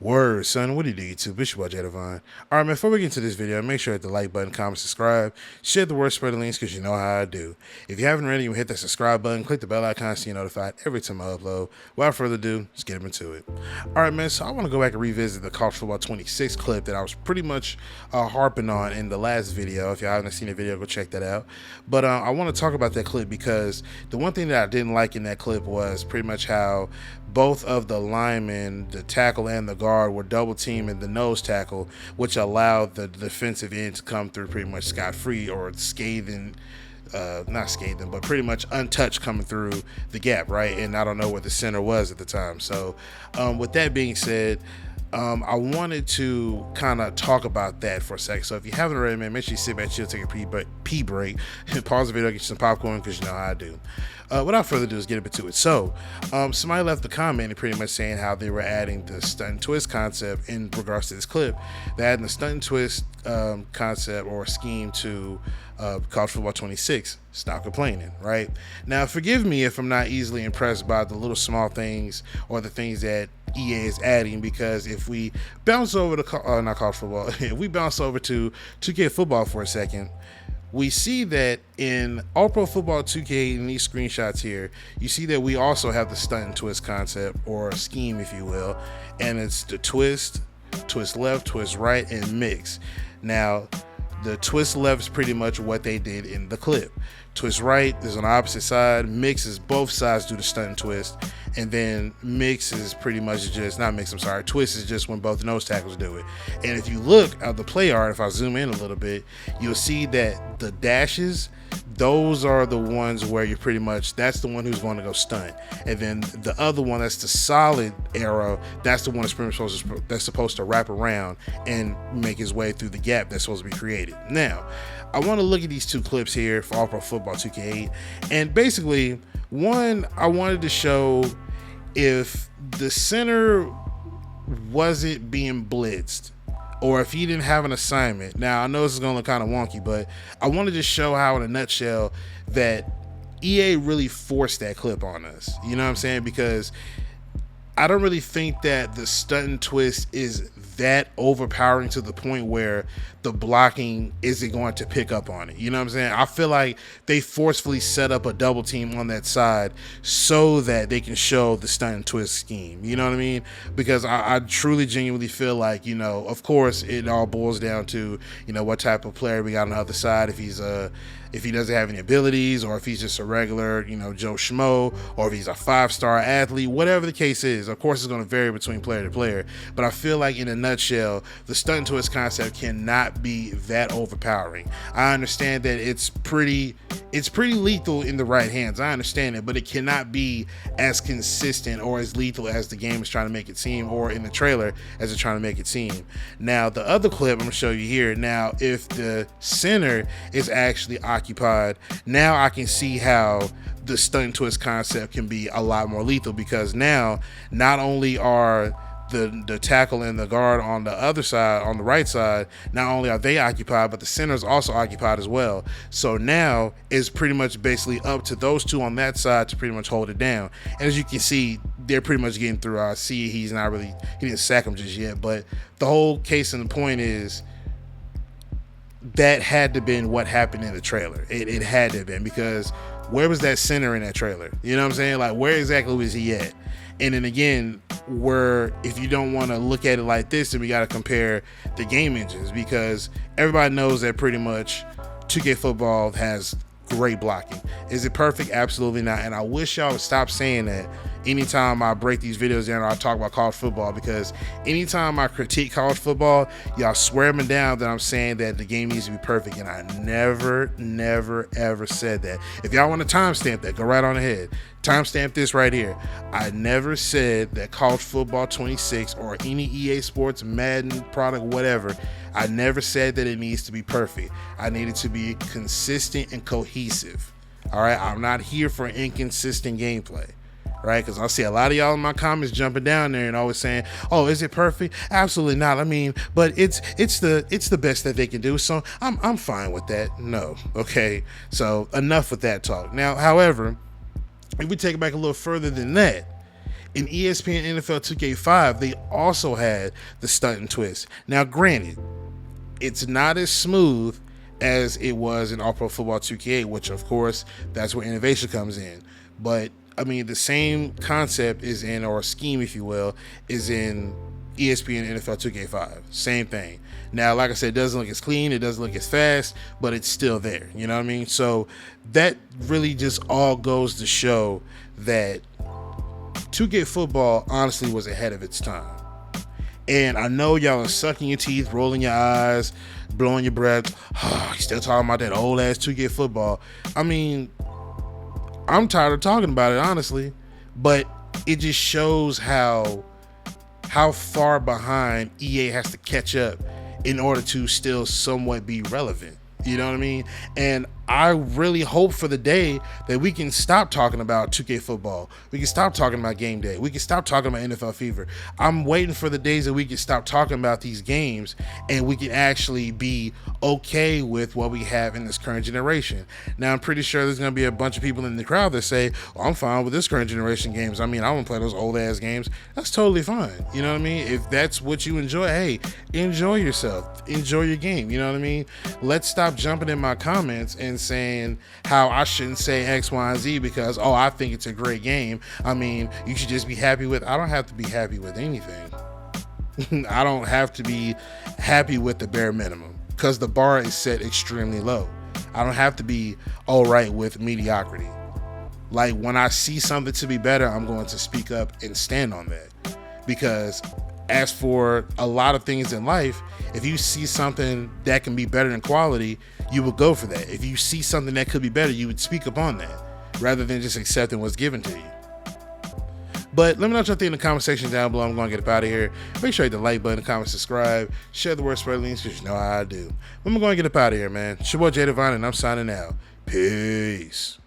Word, son. What do you do, YouTube? It's your boy, Jadavon. All right, man, before we get into this video, make sure to hit the like button, comment, subscribe, share the word, spread the links, because you know how I do. If you haven't already, you can hit that subscribe button, click the bell icon so you're notified every time I upload. Without further ado, let's get into it. All right, man, so I want to go back and revisit the College Football 26 clip that I was pretty much harping on in the last video. If you haven't seen the video, go check that out. But I want to talk about that clip because the one thing that I didn't like in that clip was pretty much how both of the linemen, the tackle and the guard, were double teaming the nose tackle, which allowed the defensive end to come through pretty much scot-free or scathing, not scathing, but pretty much untouched coming through the gap, right? And I don't know where the center was at the time. So with that being said, I wanted to kind of talk about that for a second. So if you haven't already, man, make sure you sit back, chill, take a pee break, and pause the video, get you some popcorn, because you know how I do. Without further ado, let's get into it. So somebody left a comment and pretty much saying how they were adding the stunt and twist concept in regards to this clip. They're adding the stunt and twist concept or scheme to College Football 26. Stop complaining, right? Now, forgive me if I'm not easily impressed by the little small things or the things that EA is adding, because if we bounce over to not college football, if we bounce over to 2K football for a second, we see that in All Pro Football 2K, in these screenshots here, you see that we also have the stunt and twist concept, or scheme, if you will, and it's the twist left, twist right, and mix. Now, the twist left is pretty much what they did in the clip. Twist right is on the opposite side. Mix is both sides do the stunt and twist. And then mix is pretty much just, not mix, I'm sorry, twist is just when both nose tackles do it. And if you look at the play art, if I zoom in a little bit, you'll see that the dashes, those are the ones where you're pretty much, that's the one who's going to go stunt. And then the other one, that's the solid arrow, that's the one that's supposed to wrap around and make his way through the gap that's supposed to be created. Now, I want to look at these two clips here for All Pro Football 2K8, and basically, one, I wanted to show if the center wasn't being blitzed, or if he didn't have an assignment. Now, I know this is going to look kind of wonky, but I wanted to show how, in a nutshell, that EA really forced that clip on us. You know what I'm saying? Because I don't really think that the stunt and twist is that overpowering to the point where the blocking isn't going to pick up on it. You know what I'm saying? I feel like they forcefully set up a double team on that side so that they can show the stunt and twist scheme. You know what I mean? Because I truly, genuinely feel like, you know, of course, it all boils down to, you know, what type of player we got on the other side. If he doesn't have any abilities, or if he's just a regular, you know, Joe Schmo, or if he's a 5-star athlete, whatever the case is, of course, it's going to vary between player to player. But I feel like, in a nutshell, the stunt and twist concept cannot be that overpowering. I understand that it's pretty lethal in the right hands. I understand it, but it cannot be as consistent or as lethal as the game is trying to make it seem, or in the trailer as it's trying to make it seem. Now, the other clip I'm going to show you here. Now, if the center is actually occupied, now I can see how the stunt and twist concept can be a lot more lethal, because now not only are the tackle and the guard on the other side, on the right side, not only are they occupied, but the center is also occupied as well. So now it's pretty much basically up to those two on that side to pretty much hold it down. And as you can see, they're pretty much getting through. I see he didn't sack him just yet, but the whole case and the point is, that had to been what happened in the trailer. It had to have been, because where was that center in that trailer? You know what I'm saying? Like, where exactly was he at? And then again, if you don't want to look at it like this, then we got to compare the game engines, because everybody knows that pretty much 2K football has great blocking. Is it perfect? Absolutely not. And I wish y'all would stop saying that anytime I break these videos down or I talk about college football, because anytime I critique college football, y'all swear me down that I'm saying that the game needs to be perfect, and I never, ever said that. If y'all want to timestamp that, go right on ahead. Timestamp this right here. I never said that College Football 26 or any EA Sports, Madden product, whatever, I never said that it needs to be perfect. I need it to be consistent and cohesive. All right, I'm not here for inconsistent gameplay. Right, because I see a lot of y'all in my comments jumping down there and always saying, "Oh, is it perfect?" Absolutely not. I mean, but it's the best that they can do. So I'm fine with that. No, okay. So enough with that talk. Now, however, if we take it back a little further than that, In ESPN NFL 2K5, they also had the stunt and twist. Now, granted, it's not as smooth as it was in All Pro Football 2K, which of course that's where innovation comes in. But I mean, the same concept is in, or scheme, if you will, is in ESPN NFL 2K5. Same thing. Now, like I said, it doesn't look as clean, it doesn't look as fast, but it's still there. You know what I mean? So that really just all goes to show that 2K football honestly was ahead of its time. And I know y'all are sucking your teeth, rolling your eyes, blowing your breath. Oh, you still talking about that old ass 2K football. I mean, I'm tired of talking about it, honestly. But it just shows how far behind EA has to catch up in order to still somewhat be relevant. You know what I mean? And I really hope for the day that we can stop talking about 2K football. We can stop talking about game day. We can stop talking about NFL fever. I'm waiting for the days that we can stop talking about these games and we can actually be okay with what we have in this current generation. Now, I'm pretty sure there's going to be a bunch of people in the crowd that say, well, I'm fine with this current generation games. I mean, I want to play those old ass games. That's totally fine. You know what I mean? If that's what you enjoy, hey, enjoy yourself. Enjoy your game. You know what I mean? Let's stop jumping in my comments and saying how I shouldn't say X, Y, and Z because, oh, I think it's a great game. I mean, you should just be happy with. I don't have to be happy with anything. I don't have to be happy with the bare minimum because the bar is set extremely low. I don't have to be all right with mediocrity. Like, when I see something to be better, I'm going to speak up and stand on that. Because as for a lot of things in life, if you see something that can be better in quality, you would go for that. If you see something that could be better, you would speak up on that rather than just accepting what's given to you. But let me know what you think in the comment section down below. I'm going to get up out of here. Make sure you hit the like button, comment, subscribe, share the word, spread links, because you know how I do. I'm going to get up out of here, man. It's your boy Jay Divine, and I'm signing out. Peace.